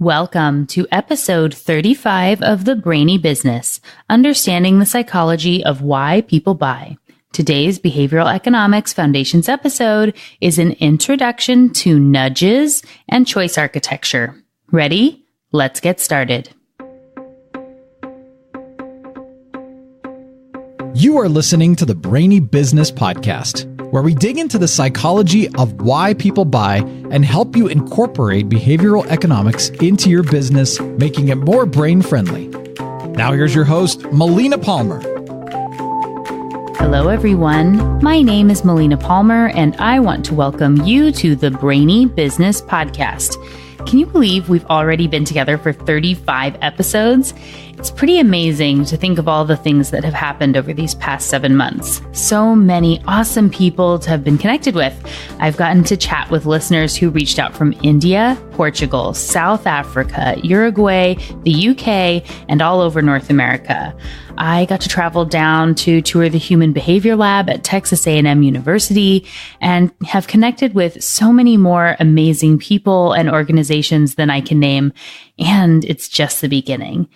Welcome to episode 35 of the Brainy Business, Understanding the Psychology of Why People Buy. Today's Behavioral Economics Foundations episode is an introduction to nudges and choice architecture. Ready? Let's get started. You are listening to the Brainy Business Podcast, where we dig into the psychology of why people buy and help you incorporate behavioral economics into your business, making it more brain-friendly. Now here's your host, Melina Palmer. Hello, everyone. My name is Melina Palmer, and I want to welcome you to the Brainy Business Podcast. Can you believe we've already been together for 35 episodes? It's pretty amazing to think of all the things that have happened over these past 7 months. So many awesome people to have been connected with. I've gotten to chat with listeners who reached out from India, Portugal, South Africa, Uruguay, the UK, and all over North America. I got to travel down to tour the Human Behavior Lab at Texas A&M University and have connected with so many more amazing people and organizations than I can name, and it's just the beginning.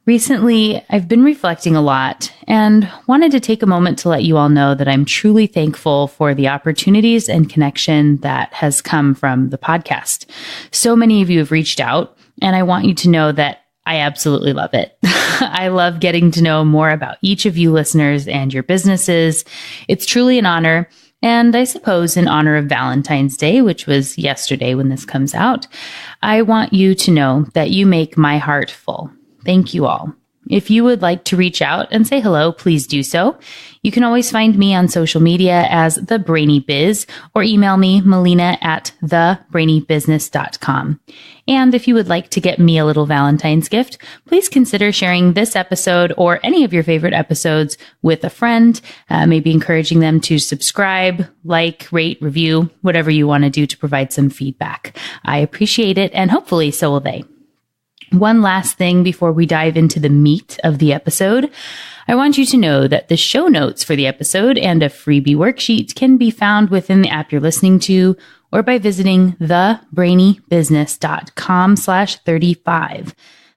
Recently, I've been reflecting a lot and wanted to take a moment to let you all know that I'm truly thankful for the opportunities and connection that has come from the podcast. So many of you have reached out, and I want you to know that I absolutely love it. I love getting to know more about each of you listeners and your businesses. It's truly an honor. And I suppose in honor of Valentine's Day, which was yesterday when this comes out, I want you to know that you make my heart full. Thank you all. If you would like to reach out and say hello, please do so. You can always find me on social media as The Brainy Biz or email me, Melina at thebrainybusiness.com. And if you would like to get me a little Valentine's gift, please consider sharing this episode or any of your favorite episodes with a friend, maybe encouraging them to subscribe, like, rate, review, whatever you want to do to provide some feedback. I appreciate it, and hopefully so will they. One last thing before we dive into the meat of the episode. I want you to know that the show notes for the episode and a freebie worksheet can be found within the app you're listening to or by visiting thebrainybusiness.com/35.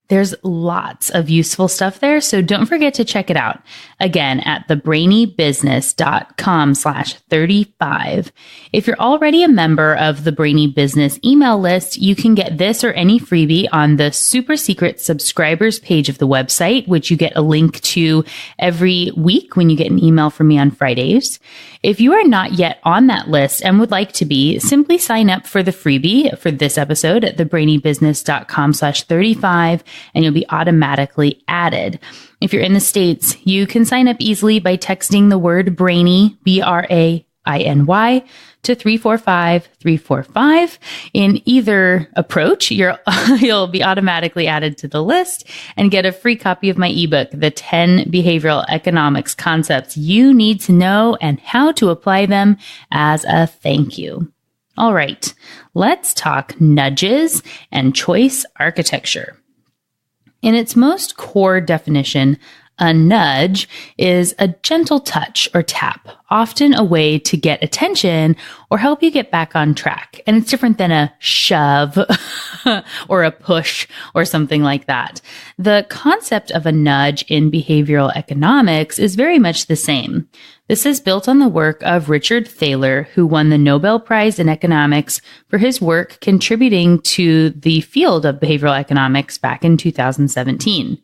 There's lots of useful stuff there, so don't forget to check it out. Again, at thebrainybusiness.com/35. If you're already a member of the Brainy Business email list, you can get this or any freebie on the super secret subscribers page of the website, which you get a link to every week when you get an email from me on Fridays. If you are not yet on that list and would like to be, simply sign up for the freebie for this episode at thebrainybusiness.com/35. And you'll be automatically added. If you're in the States, you can sign up easily by texting the word Brainy, BRAINY, to 345-345. In either approach, you'll be automatically added to the list and get a free copy of my ebook, The 10 Behavioral Economics Concepts You Need to Know and How to Apply Them as a Thank You. All right, let's talk nudges and choice architecture. In its most core definition, a nudge is a gentle touch or tap, often a way to get attention or help you get back on track. And it's different than a shove or a push or something like that. The concept of a nudge in behavioral economics is very much the same. This is built on the work of Richard Thaler, who won the Nobel Prize in Economics for his work contributing to the field of behavioral economics back in 2017.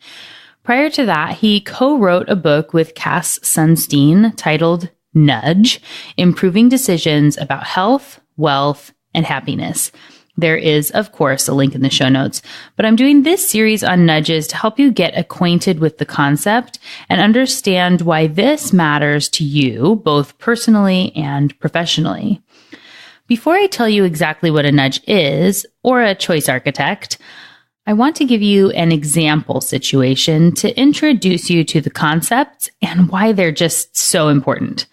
Prior to that, he co-wrote a book with Cass Sunstein titled Nudge, Improving Decisions About Health, Wealth, and Happiness. There is, of course, a link in the show notes, but I'm doing this series on nudges to help you get acquainted with the concept and understand why this matters to you, both personally and professionally. Before I tell you exactly what a nudge is, or a choice architect, I want to give you an example situation to introduce you to the concepts and why they're just so important.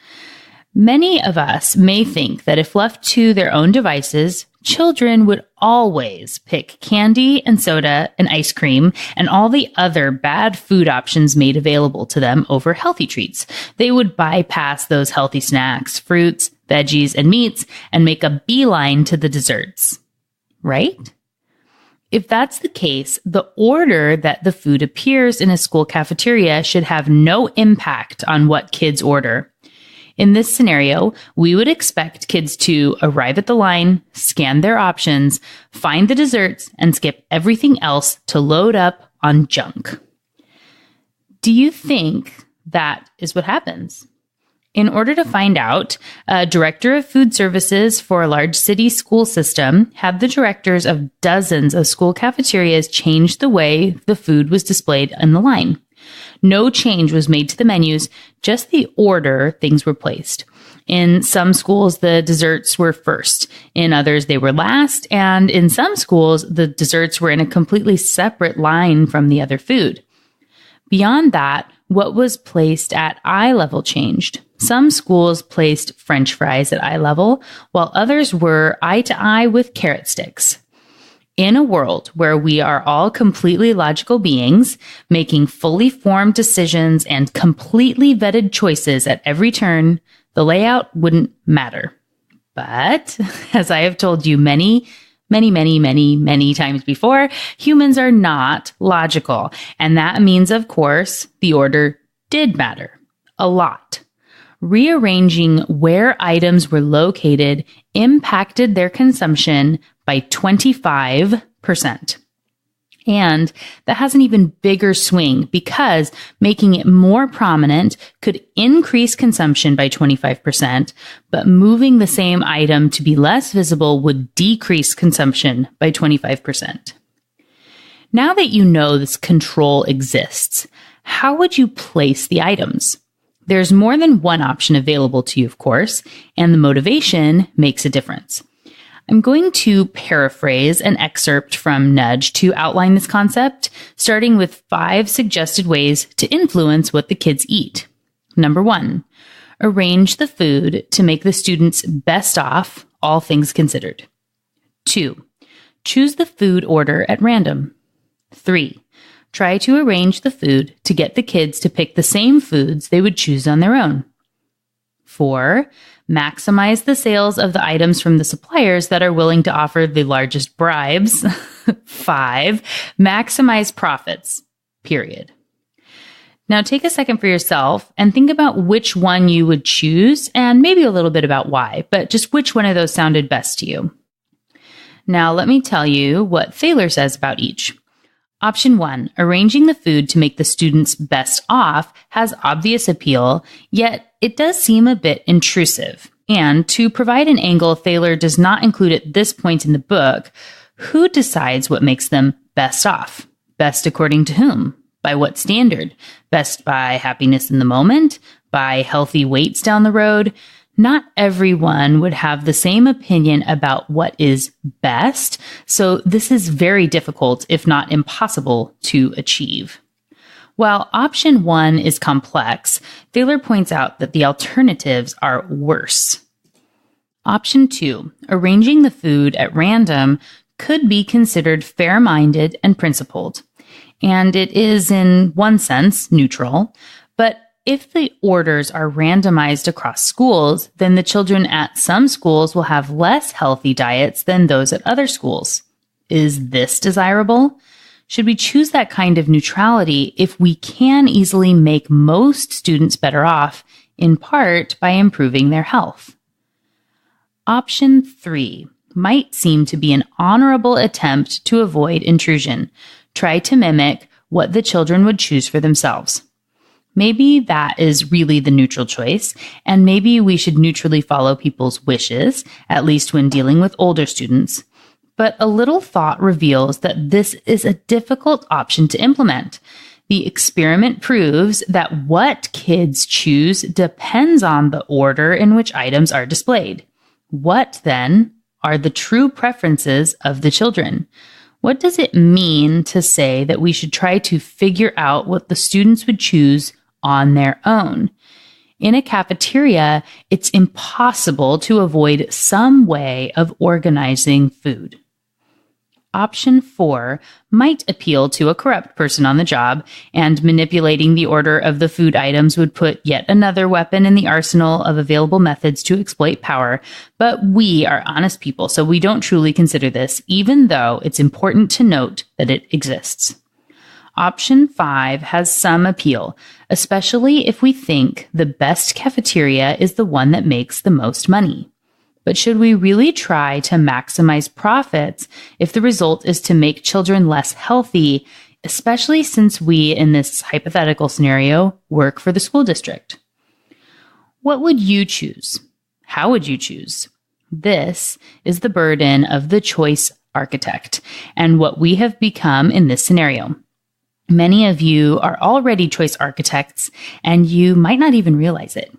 Many of us may think that if left to their own devices, children would always pick candy and soda and ice cream and all the other bad food options made available to them over healthy treats. They would bypass those healthy snacks, fruits, veggies, and meats and make a beeline to the desserts. Right? if that's the case, the order that the food appears in a school cafeteria should have no impact on what kids order. In this scenario, we would expect kids to arrive at the line, scan their options, find the desserts, and skip everything else to load up on junk. Do you think that is what happens? In order to find out, a director of food services for a large city school system had the directors of dozens of school cafeterias change the way the food was displayed in the line. No change was made to the menus, just the order things were placed. In some schools, the desserts were first. In others, they were last. And in some schools, the desserts were in a completely separate line from the other food. Beyond that, what was placed at eye level changed. Some schools placed French fries at eye level, while others were eye to eye with carrot sticks. In a world where we are all completely logical beings, making fully formed decisions and completely vetted choices at every turn, the layout wouldn't matter. But, as I have told you many times before, humans are not logical. And that means, of course, the order did matter. A lot. Rearranging where items were located impacted their consumption by 25%. And that has an even bigger swing because making it more prominent could increase consumption by 25%, but moving the same item to be less visible would decrease consumption by 25%. Now that you know this control exists, how would you place the items? There's more than one option available to you, of course, and the motivation makes a difference. I'm going to paraphrase an excerpt from Nudge to outline this concept, starting with 5 suggested ways to influence what the kids eat. Number 1, arrange the food to make the students best off, all things considered. 2, choose the food order at random. 3, try to arrange the food to get the kids to pick the same foods they would choose on their own. 4, maximize the sales of the items from the suppliers that are willing to offer the largest bribes. 5, maximize profits, period. Now take a second for yourself and think about which one you would choose and maybe a little bit about why, but just which one of those sounded best to you. Now let me tell you what Thaler says about each. Option 1, arranging the food to make the students best off has obvious appeal, yet it does seem a bit intrusive. And to provide an angle Thaler does not include at this point in the book, who decides what makes them best off? Best according to whom? By what standard? Best by happiness in the moment? By healthy weights down the road? Not everyone would have the same opinion about what is best, so this is very difficult, if not impossible, to achieve. While option 1 is complex, Thaler points out that the alternatives are worse. Option 2, arranging the food at random, could be considered fair-minded and principled, and it is, in one sense, neutral, but if the orders are randomized across schools, then the children at some schools will have less healthy diets than those at other schools. Is this desirable? Should we choose that kind of neutrality if we can easily make most students better off, in part by improving their health? Option 3 might seem to be an honorable attempt to avoid intrusion. Try to mimic what the children would choose for themselves. Maybe that is really the neutral choice, and maybe we should neutrally follow people's wishes, at least when dealing with older students. But a little thought reveals that this is a difficult option to implement. The experiment proves that what kids choose depends on the order in which items are displayed. What, then, are the true preferences of the children? What does it mean to say that we should try to figure out what the students would choose on their own? In a cafeteria, it's impossible to avoid some way of organizing food. Option 4 might appeal to a corrupt person on the job, and manipulating the order of the food items would put yet another weapon in the arsenal of available methods to exploit power. But we are honest people, so we don't truly consider this, even though it's important to note that it exists. Option 5 has some appeal, especially if we think the best cafeteria is the one that makes the most money. But should we really try to maximize profits if the result is to make children less healthy, especially since we, in this hypothetical scenario, work for the school district? What would you choose? How would you choose? This is the burden of the choice architect and what we have become in this scenario. Many of you are already choice architects, and you might not even realize it.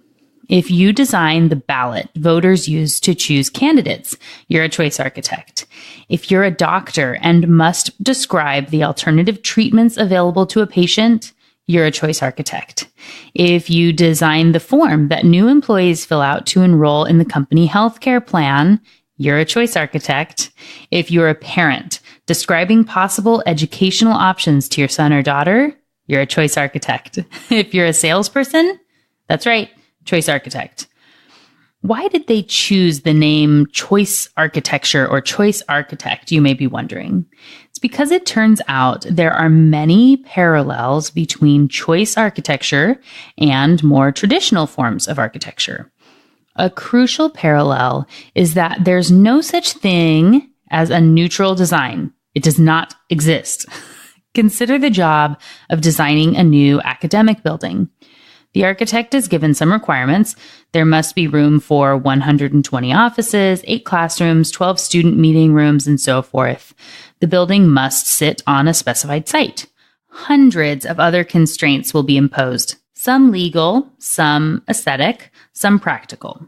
If you design the ballot voters use to choose candidates, you're a choice architect. If you're a doctor and must describe the alternative treatments available to a patient, you're a choice architect. If you design the form that new employees fill out to enroll in the company healthcare plan, you're a choice architect. If you're a parent describing possible educational options to your son or daughter, you're a choice architect. If you're a salesperson, that's right, choice architect. Why did they choose the name choice architecture or choice architect, you may be wondering? It's because it turns out there are many parallels between choice architecture and more traditional forms of architecture. A crucial parallel is that there's no such thing as a neutral design. It does not exist. Consider the job of designing a new academic building. The architect is given some requirements. There must be room for 120 offices, 8 classrooms, 12 student meeting rooms, and so forth. The building must sit on a specified site. Hundreds of other constraints will be imposed, some legal, some aesthetic, some practical.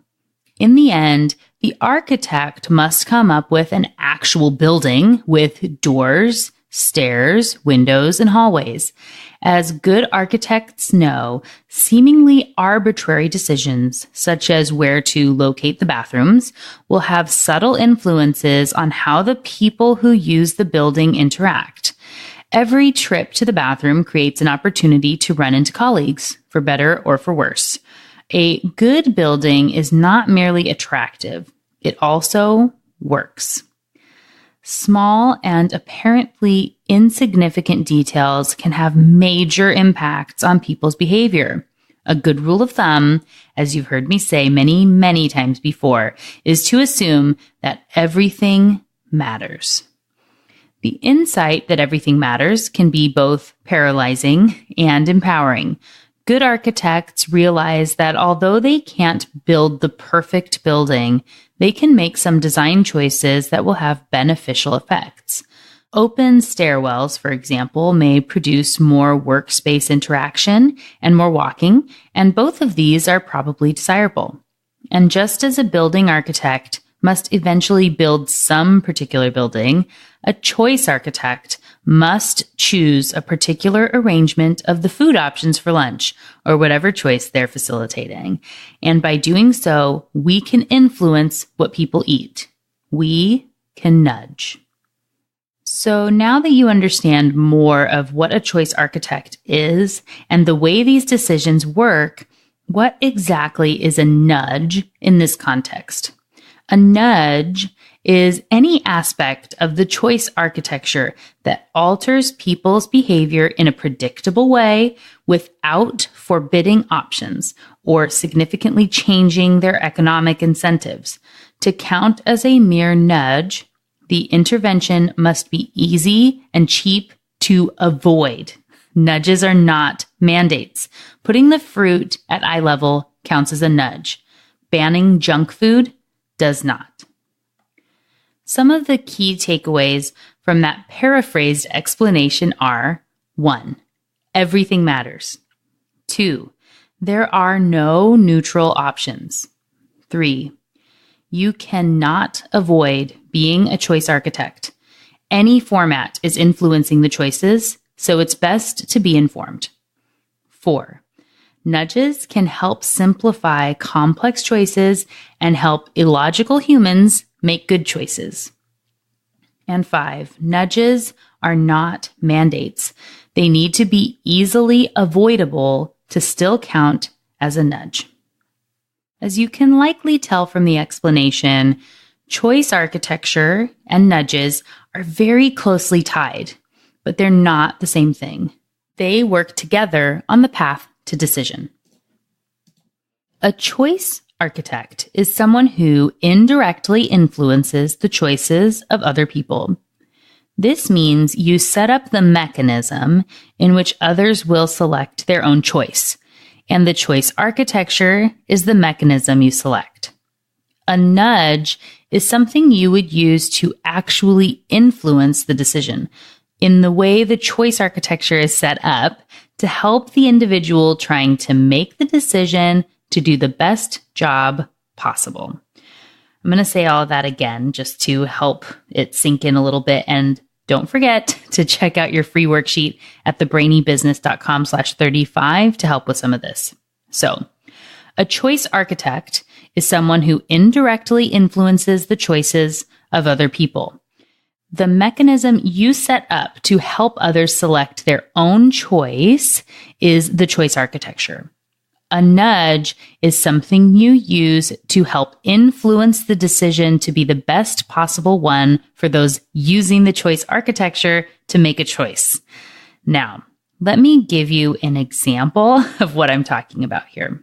In the end, the architect must come up with an actual building with doors, stairs, windows, and hallways. As good architects know, seemingly arbitrary decisions, such as where to locate the bathrooms, will have subtle influences on how the people who use the building interact. Every trip to the bathroom creates an opportunity to run into colleagues, for better or for worse. A good building is not merely attractive, it also works. Small and apparently insignificant details can have major impacts on people's behavior. A good rule of thumb, as you've heard me say many, many times before, is to assume that everything matters. The insight that everything matters can be both paralyzing and empowering. Good architects realize that although they can't build the perfect building, they can make some design choices that will have beneficial effects. Open stairwells, for example, may produce more workspace interaction and more walking, and both of these are probably desirable. And just as a building architect must eventually build some particular building, a choice architect must choose a particular arrangement of the food options for lunch or whatever choice they're facilitating. And by doing so, we can influence what people eat. We can nudge. So now that you understand more of what a choice architect is and the way these decisions work, what exactly is a nudge in this context? A nudge is any aspect of the choice architecture that alters people's behavior in a predictable way without forbidding options or significantly changing their economic incentives. To count as a mere nudge, the intervention must be easy and cheap to avoid. Nudges are not mandates. Putting the fruit at eye level counts as a nudge. Banning junk food does not. Some of the key takeaways from that paraphrased explanation are: 1. Everything matters. 2. There are no neutral options. 3. You cannot avoid being a choice architect. Any format is influencing the choices, so it's best to be informed. 4. Nudges can help simplify complex choices and help illogical humans make good choices. And 5, nudges are not mandates. They need to be easily avoidable to still count as a nudge. As you can likely tell from the explanation, choice architecture and nudges are very closely tied, but they're not the same thing. They work together on the path to decision. A choice architect is someone who indirectly influences the choices of other people. This means you set up the mechanism in which others will select their own choice, and the choice architecture is the mechanism you select. A nudge is something you would use to actually influence the decision in the way the choice architecture is set up to help the individual trying to make the decision to do the best job possible. I'm going to say all of that again just to help it sink in a little bit. And don't forget to check out your free worksheet at thebrainybusiness.com/35 to help with some of this. So, a choice architect is someone who indirectly influences the choices of other people. The mechanism you set up to help others select their own choice is the choice architecture. A nudge is something you use to help influence the decision to be the best possible one for those using the choice architecture to make a choice. Now, let me give you an example of what I'm talking about here.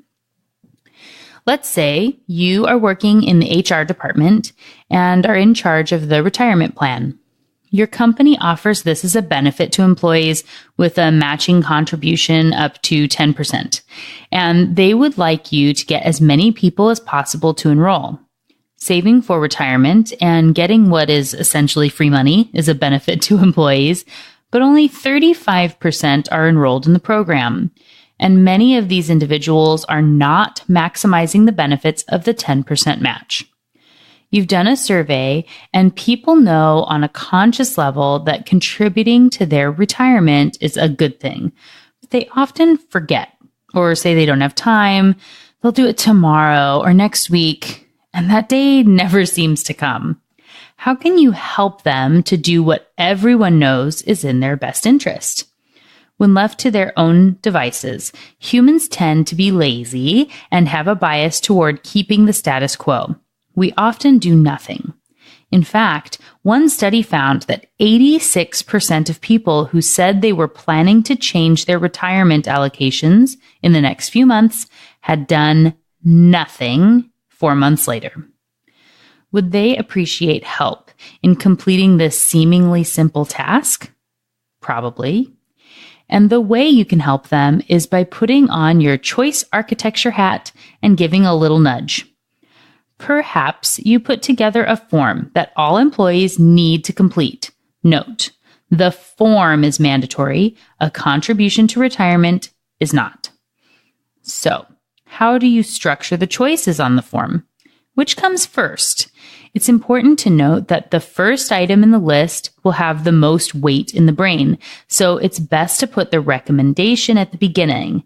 Let's say you are working in the HR department and are in charge of the retirement plan. Your company offers this as a benefit to employees with a matching contribution up to 10%, and they would like you to get as many people as possible to enroll. Saving for retirement and getting what is essentially free money is a benefit to employees, but only 35% are enrolled in the program, and many of these individuals are not maximizing the benefits of the 10% match. You've done a survey, and people know on a conscious level that contributing to their retirement is a good thing. But they often forget or say they don't have time, they'll do it tomorrow or next week, and that day never seems to come. How can you help them to do what everyone knows is in their best interest? When left to their own devices, humans tend to be lazy and have a bias toward keeping the status quo. We often do nothing. In fact, one study found that 86% of people who said they were planning to change their retirement allocations in the next few months had done nothing 4 months later. Would they appreciate help in completing this seemingly simple task? Probably. And the way you can help them is by putting on your choice architecture hat and giving a little nudge. Perhaps you put together a form that all employees need to complete. Note, the form is mandatory. A contribution to retirement is not. So, how do you structure the choices on the form? Which comes first? It's important to note that the first item in the list will have the most weight in the brain, so it's best to put the recommendation at the beginning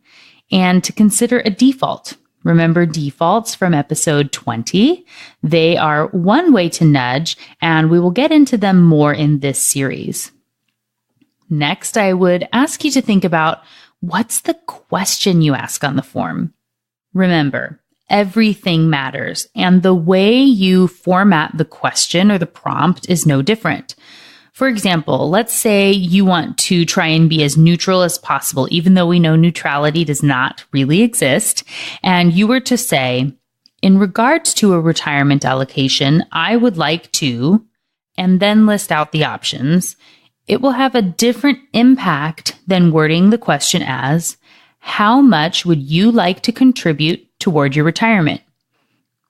and to consider a default. Remember defaults from episode 20? They are one way to nudge, and we will get into them more in this series. Next, I would ask you to think about what's the question you ask on the form. Remember, everything matters, and the way you format the question or the prompt is no different. For example, let's say you want to try and be as neutral as possible, even though we know neutrality does not really exist. And you were to say, in regards to a retirement allocation, I would like to, and then list out the options. It will have a different impact than wording the question as, how much would you like to contribute toward your retirement?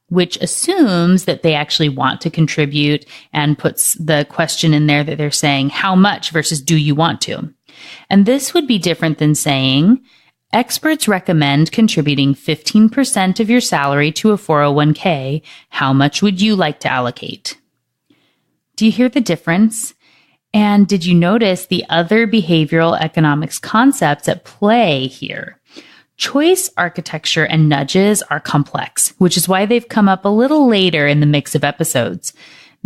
Which assumes that they actually want to contribute and puts the question in there that they're saying, how much versus do you want to? And this would be different than saying, experts recommend contributing 15% of your salary to a 401k. How much would you like to allocate? Do you hear the difference? And did you notice the other behavioral economics concepts at play here? Choice architecture and nudges are complex, which is why they've come up a little later in the mix of episodes.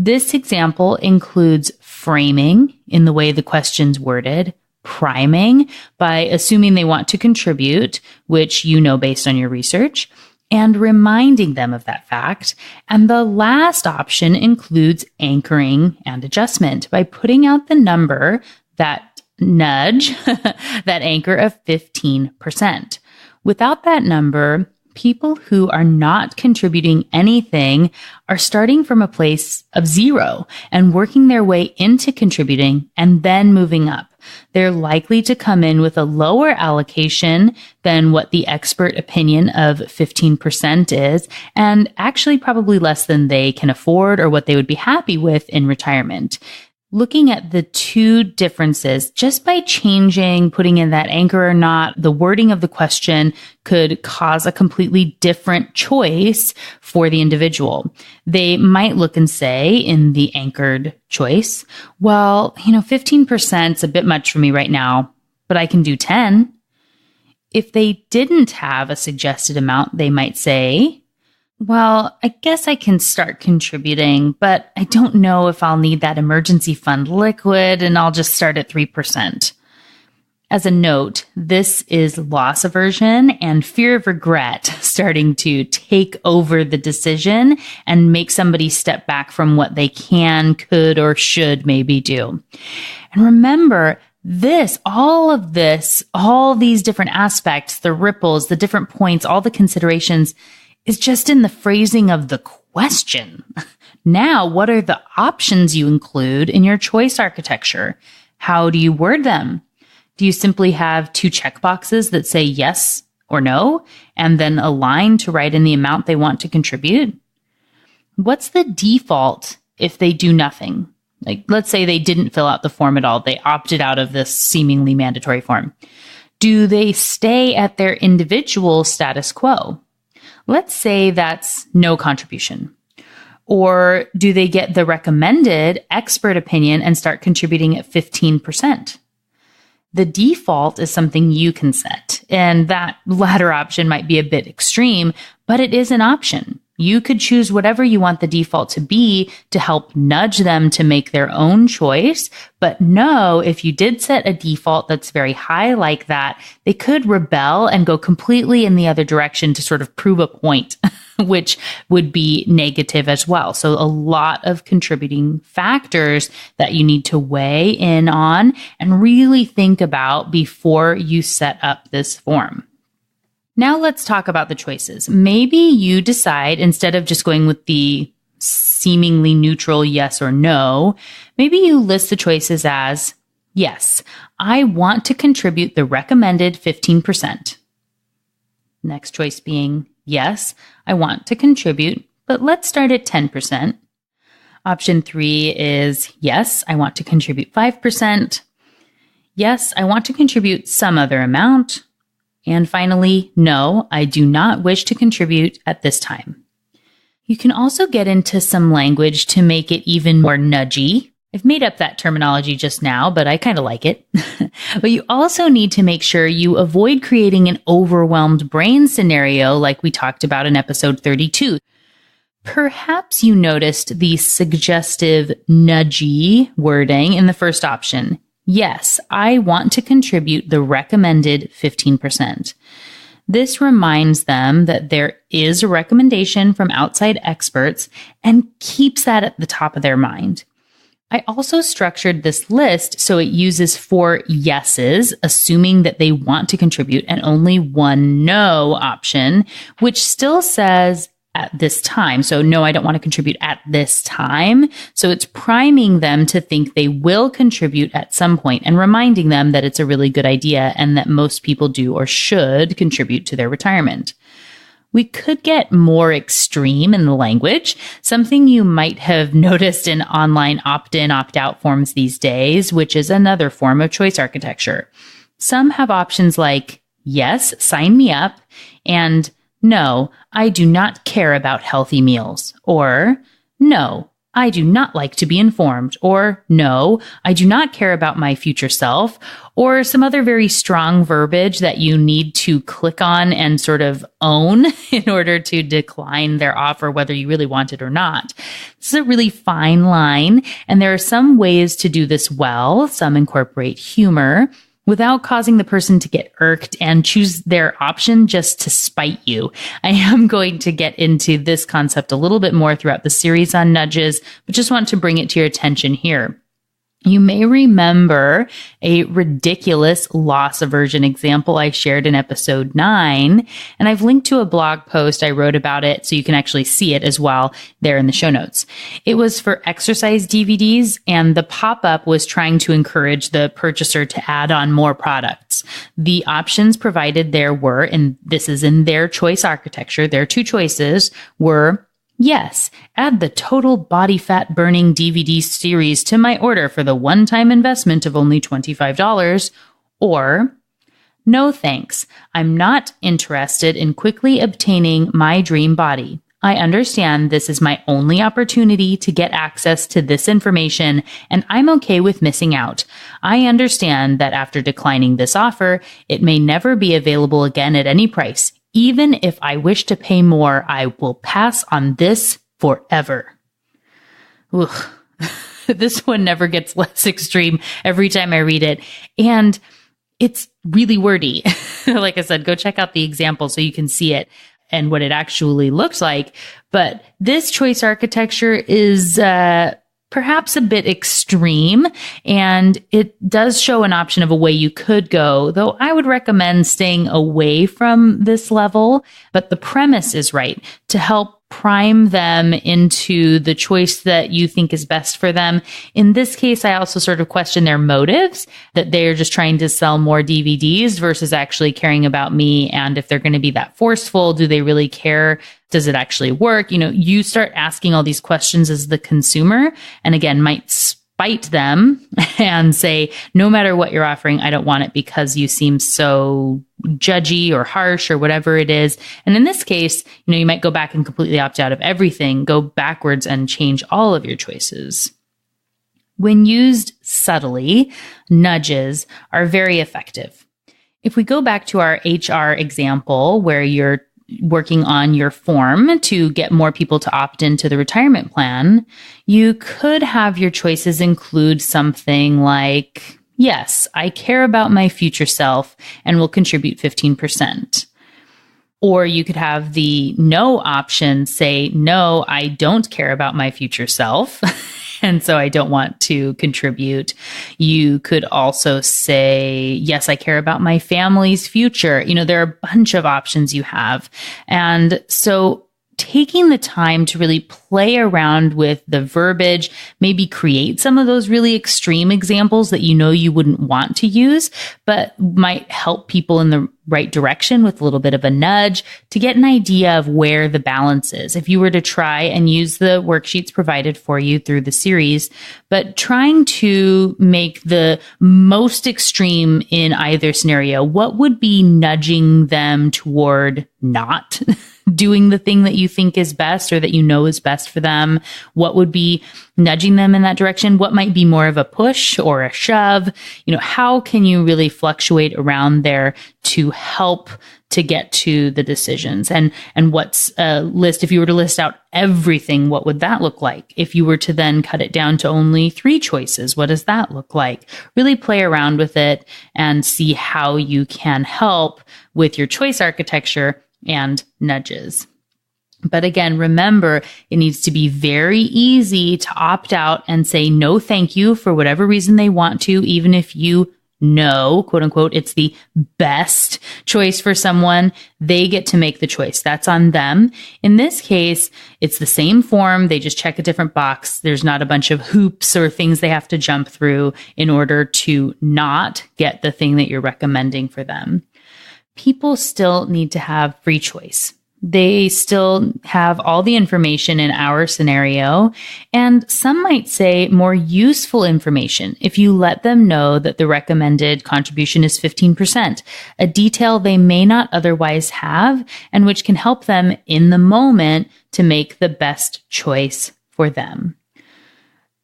This example includes framing in the way the question's worded, priming by assuming they want to contribute, which you know based on your research, and reminding them of that fact. And the last option includes anchoring and adjustment by putting out the number, that nudge, that anchor of 15%. Without that number, people who are not contributing anything are starting from a place of zero and working their way into contributing and then moving up. They're likely to come in with a lower allocation than what the expert opinion of 15% is, and actually probably less than they can afford or what they would be happy with in retirement. Looking at the two differences, just by changing, putting in that anchor or not, the wording of the question could cause a completely different choice for the individual. They might look and say in the anchored choice, well, 15% is a bit much for me right now, but I can do 10. If they didn't have a suggested amount, they might say, well, I guess I can start contributing, but I don't know if I'll need that emergency fund liquid, and I'll just start at 3%. As a note, this is loss aversion and fear of regret starting to take over the decision and make somebody step back from what they can, could, or should maybe do. And remember, all these different aspects, the ripples, the different points, all the considerations, is just in the phrasing of the question. Now, what are the options you include in your choice architecture? How do you word them? Do you simply have two checkboxes that say yes or no, and then a line to write in the amount they want to contribute? What's the default if they do nothing? Like, let's say they didn't fill out the form at all. They opted out of this seemingly mandatory form. Do they stay at their individual status quo? Let's say that's no contribution. Or do they get the recommended expert opinion and start contributing at 15%? The default is something you can set, and that latter option might be a bit extreme, but it is an option. You could choose whatever you want the default to be to help nudge them to make their own choice. But no, if you did set a default that's very high like that, they could rebel and go completely in the other direction to sort of prove a point, which would be negative as well. So a lot of contributing factors that you need to weigh in on and really think about before you set up this form. Now let's talk about the choices. Maybe you decide, instead of just going with the seemingly neutral yes or no, maybe you list the choices as, yes, I want to contribute the recommended 15%. Next choice being, yes, I want to contribute, but let's start at 10%. Option 3 is, yes, I want to contribute 5%. Yes, I want to contribute some other amount. And finally, no, I do not wish to contribute at this time. You can also get into some language to make it even more nudgy. I've made up that terminology just now, but I kind of like it. But you also need to make sure you avoid creating an overwhelmed brain scenario like we talked about in episode 32. Perhaps you noticed the suggestive nudgy wording in the first option. Yes, I want to contribute the recommended 15%. This reminds them that there is a recommendation from outside experts and keeps that at the top of their mind. I also structured this list so it uses 4 yeses, assuming that they want to contribute, and only 1 no option, which still says at this time. So no, I don't want to contribute at this time. So it's priming them to think they will contribute at some point and reminding them that it's a really good idea and that most people do or should contribute to their retirement. We could get more extreme in the language, something you might have noticed in online opt-in, opt-out forms these days, which is another form of choice architecture. Some have options like, yes, sign me up, and no, I do not care about healthy meals, or no, I do not like to be informed, or no, I do not care about my future self, or some other very strong verbiage that you need to click on and sort of own in order to decline their offer, whether you really want it or not. This is a really fine line, and there are some ways to do this well. Some incorporate humor without causing the person to get irked and choose their option just to spite you. I am going to get into this concept a little bit more throughout the series on nudges, but just want to bring it to your attention here. You may remember a ridiculous loss aversion example I shared in episode 9, and I've linked to a blog post I wrote about it so you can actually see it as well there in the show notes. It was for exercise DVDs, and the pop-up was trying to encourage the purchaser to add on more products. The options provided there were, and this is in their choice architecture, their two choices were: yes, add the total body fat burning DVD series to my order for the one-time investment of only $25. Or, no thanks, I'm not interested in quickly obtaining my dream body. I understand this is my only opportunity to get access to this information, and I'm okay with missing out. I understand that after declining this offer, it may never be available again at any price. Even if I wish to pay more, I will pass on this forever. Ugh. This one never gets less extreme every time I read it. And it's really wordy. Like I said, go check out the example so you can see it and what it actually looks like. But this choice architecture is perhaps a bit extreme, and it does show an option of a way you could go, though I would recommend staying away from this level. But the premise is right, to help prime them into the choice that you think is best for them. In this case, I also sort of question their motives, that they're just trying to sell more DVDs versus actually caring about me. And if they're going to be that forceful, do they really care? Does it actually work? You start asking all these questions as the consumer, and again, might spite them and say, no matter what you're offering, I don't want it because you seem so judgy or harsh or whatever it is. And in this case, you might go back and completely opt out of everything, go backwards and change all of your choices. When used subtly, nudges are very effective. If we go back to our HR example where you're working on your form to get more people to opt into the retirement plan, you could have your choices include something like, yes, I care about my future self and will contribute 15%. Or you could have the no option say, no, I don't care about my future self. And so I don't want to contribute. You could also say, yes, I care about my family's future. There are a bunch of options you have. And so taking the time to really play around with the verbiage, maybe create some of those really extreme examples that you wouldn't want to use, but might help people in the right direction with a little bit of a nudge to get an idea of where the balance is. If you were to try and use the worksheets provided for you through the series, but trying to make the most extreme in either scenario, what would be nudging them toward not doing the thing that you think is best or that is best for them? What would be nudging them in that direction? What might be more of a push or a shove? How can you really fluctuate around there to help to get to the decisions? And what's a list? If you were to list out everything, what would that look like? If you were to then cut it down to only 3 choices, what does that look like? Really play around with it and see how you can help with your choice architecture and nudges. But again, remember, it needs to be very easy to opt out and say no thank you for whatever reason they want to, even if you know, quote unquote, it's the best choice for someone. They get to make the choice. That's on them. In this case, it's the same form. They just check a different box. There's not a bunch of hoops or things they have to jump through in order to not get the thing that you're recommending for them. People still need to have free choice. They still have all the information in our scenario, and some might say more useful information if you let them know that the recommended contribution is 15%, a detail they may not otherwise have and which can help them in the moment to make the best choice for them.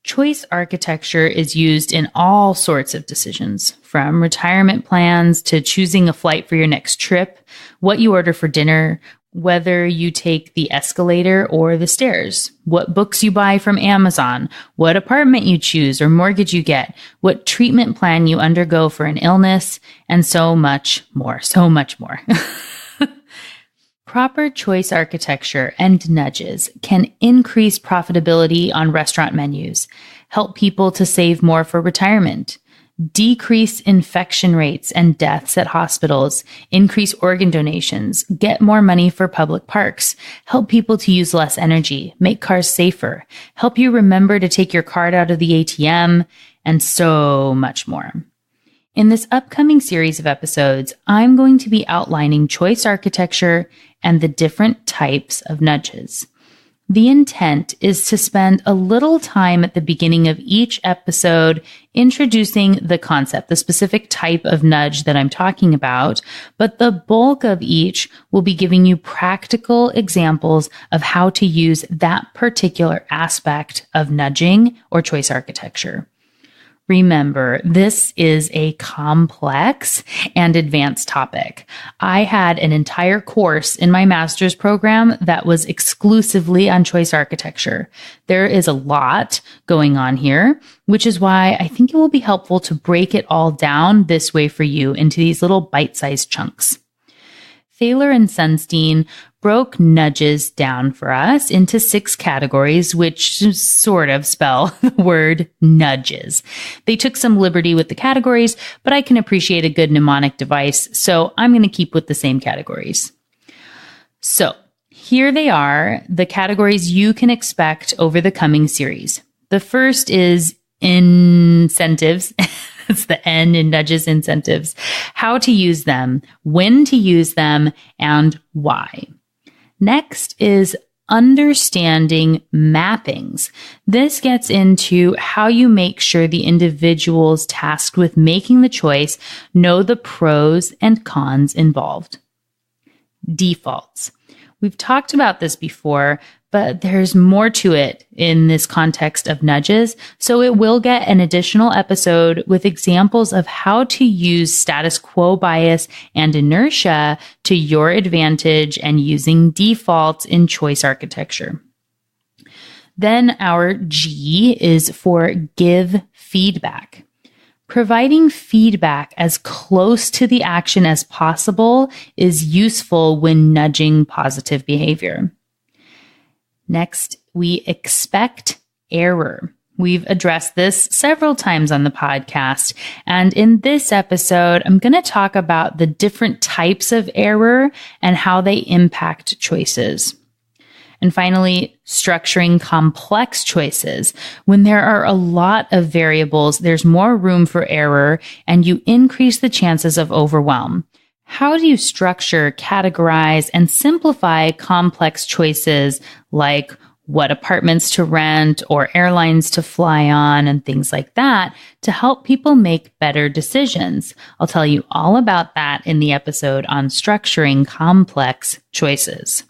Choice architecture is used in all sorts of decisions, from retirement plans to choosing a flight for your next trip, what you order for dinner, whether you take the escalator or the stairs, what books you buy from Amazon, what apartment you choose or mortgage you get, what treatment plan you undergo for an illness, and so much more, so much more. Proper choice architecture and nudges can increase profitability on restaurant menus, help people to save more for retirement, decrease infection rates and deaths at hospitals, increase organ donations, get more money for public parks, help people to use less energy, make cars safer, help you remember to take your card out of the ATM, and so much more. In this upcoming series of episodes, I'm going to be outlining choice architecture and the different types of nudges. The intent is to spend a little time at the beginning of each episode introducing the concept, the specific type of nudge that I'm talking about, but the bulk of each will be giving you practical examples of how to use that particular aspect of nudging or choice architecture. Remember, this is a complex and advanced topic. I had an entire course in my master's program that was exclusively on choice architecture. There is a lot going on here, which is why I think it will be helpful to break it all down this way for you into these little bite-sized chunks. Thaler and Sunstein broke nudges down for us into 6 categories, which sort of spell the word nudges. They took some liberty with the categories, but I can appreciate a good mnemonic device, so I'm going to keep with the same categories. So here they are, the categories you can expect over the coming series. The first is incentives. It's the N in nudges, incentives. How to use them, when to use them, and why. Next is understanding mappings. This gets into how you make sure the individuals tasked with making the choice know the pros and cons involved. Defaults. We've talked about this before, but there's more to it in this context of nudges, so it will get an additional episode with examples of how to use status quo bias and inertia to your advantage and using defaults in choice architecture. Then our G is for give feedback. Providing feedback as close to the action as possible is useful when nudging positive behavior. Next, we expect error. We've addressed this several times on the podcast, and in this episode, I'm going to talk about the different types of error and how they impact choices. And finally, structuring complex choices. When there are a lot of variables, there's more room for error, and you increase the chances of overwhelm. How do you structure, categorize, and simplify complex choices like what apartments to rent or airlines to fly on and things like that to help people make better decisions? I'll tell you all about that in the episode on structuring complex choices.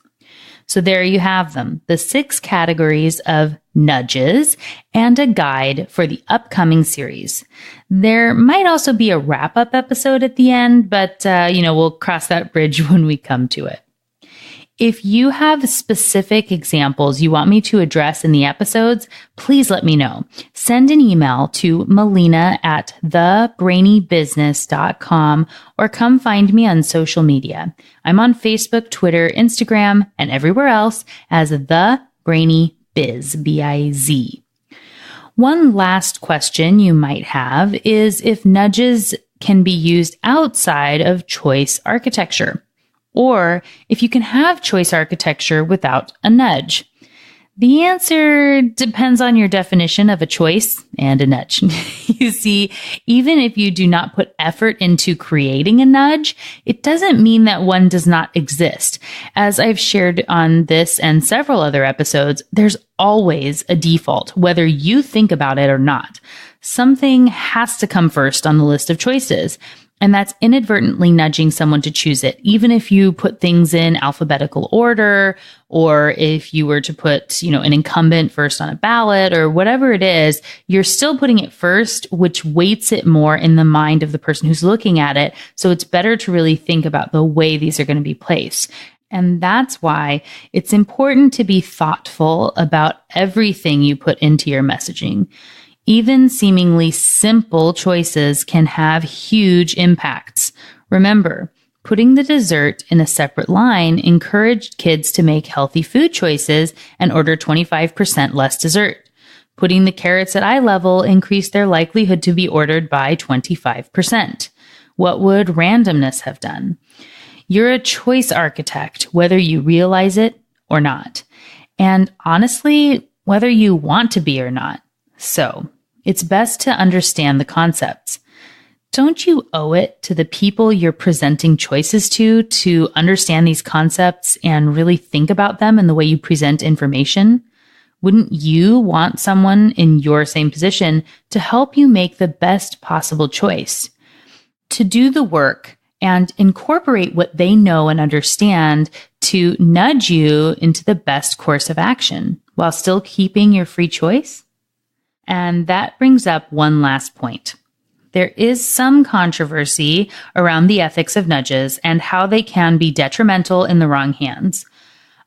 So there you have them, the 6 categories of nudges and a guide for the upcoming series. There might also be a wrap-up episode at the end, but we'll cross that bridge when we come to it. If you have specific examples you want me to address in the episodes, please let me know. Send an email to Melina at thebrainybusiness.com or come find me on social media. I'm on Facebook, Twitter, Instagram, and everywhere else as The Brainy Biz, B-I-Z. One last question you might have is if nudges can be used outside of choice architecture, or if you can have choice architecture without a nudge. The answer depends on your definition of a choice and a nudge. You see, even if you do not put effort into creating a nudge, it doesn't mean that one does not exist. As I've shared on this and several other episodes, there's always a default, whether you think about it or not. something has to come first on the list of choices. And that's inadvertently nudging someone to choose it. Even if you put things in alphabetical order, or if you were to put, an incumbent first on a ballot or whatever it is, you're still putting it first, which weights it more in the mind of the person who's looking at it. So it's better to really think about the way these are going to be placed. And that's why it's important to be thoughtful about everything you put into your messaging. Even seemingly simple choices can have huge impacts. Remember, putting the dessert in a separate line encouraged kids to make healthy food choices and order 25% less dessert. Putting the carrots at eye level increased their likelihood to be ordered by 25%. What would randomness have done? You're a choice architect, whether you realize it or not. And honestly, whether you want to be or not. So, it's best to understand the concepts. Don't you owe it to the people you're presenting choices to understand these concepts and really think about them in the way you present information? Wouldn't you want someone in your same position to help you make the best possible choice? To do the work and incorporate what they know and understand to nudge you into the best course of action while still keeping your free choice? And that brings up one last point. There is some controversy around the ethics of nudges and how they can be detrimental in the wrong hands.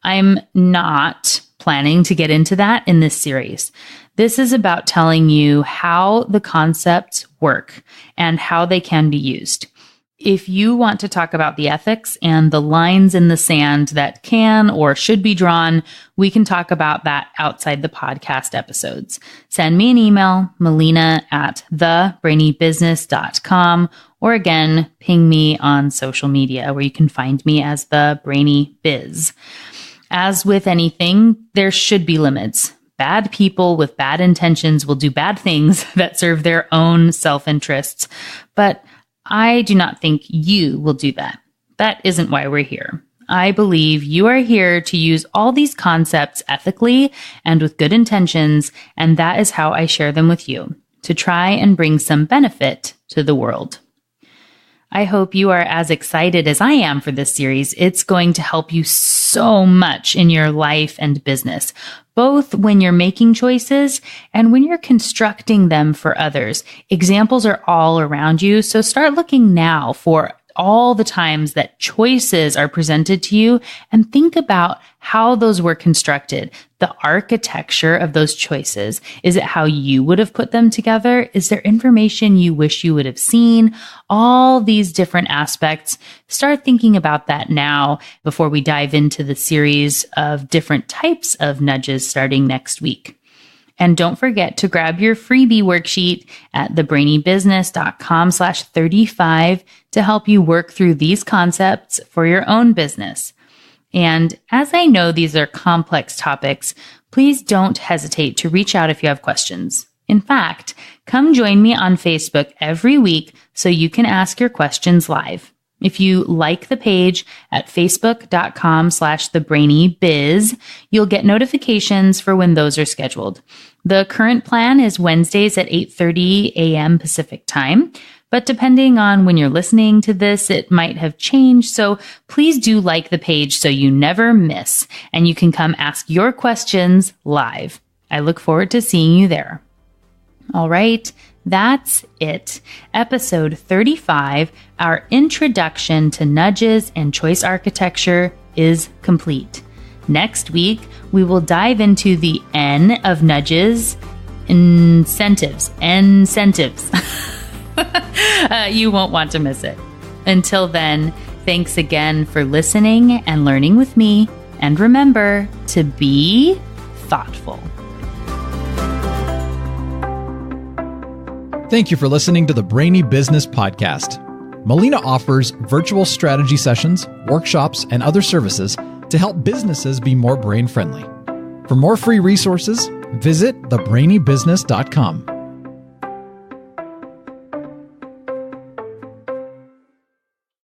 I'm not planning to get into that in this series. This is about telling you how the concepts work and how they can be used. If you want to talk about the ethics and the lines in the sand that can or should be drawn, we can talk about that outside the podcast episodes. Send me an email, melina@thebrainybusiness.com, or again, ping me on social media where you can find me as the Brainy Biz. As with anything, there should be limits. Bad people with bad intentions will do bad things that serve their own self-interests, but I do not think you will do that. That isn't why we're here. I believe you are here to use all these concepts ethically and with good intentions, and that is how I share them with you, to try and bring some benefit to the world. I hope you are as excited as I am for this series. It's going to help you so much in your life and business, both when you're making choices and when you're constructing them for others. Examples are all around you, so start looking now for all the times that choices are presented to you and think about how those were constructed, the architecture of those choices. Is it how you would have put them together? Is there information you wish you would have seen? All these different aspects. Start thinking about that now before we dive into the series of different types of nudges starting next week. And don't forget to grab your freebie worksheet at thebrainybusiness.com/35 to help you work through these concepts for your own business. And as I know these are complex topics, please don't hesitate to reach out if you have questions. In fact, come join me on Facebook every week so you can ask your questions live. If you like the page at facebook.com/thebrainybiz, you'll get notifications for when those are scheduled. The current plan is Wednesdays at 8:30 a.m. Pacific time, but depending on when you're listening to this, it might have changed. So please do like the page so you never miss, and you can come ask your questions live. I look forward to seeing you there. All right. That's it. Episode 35, our introduction to nudges and choice architecture, is complete. Next week, we will dive into the N of nudges, incentives. You won't want to miss it. Until then, thanks again for listening and learning with me. And remember to be thoughtful. Thank you for listening to the Brainy Business Podcast. Melina offers virtual strategy sessions, workshops, and other services to help businesses be more brain-friendly. For more free resources, visit thebrainybusiness.com.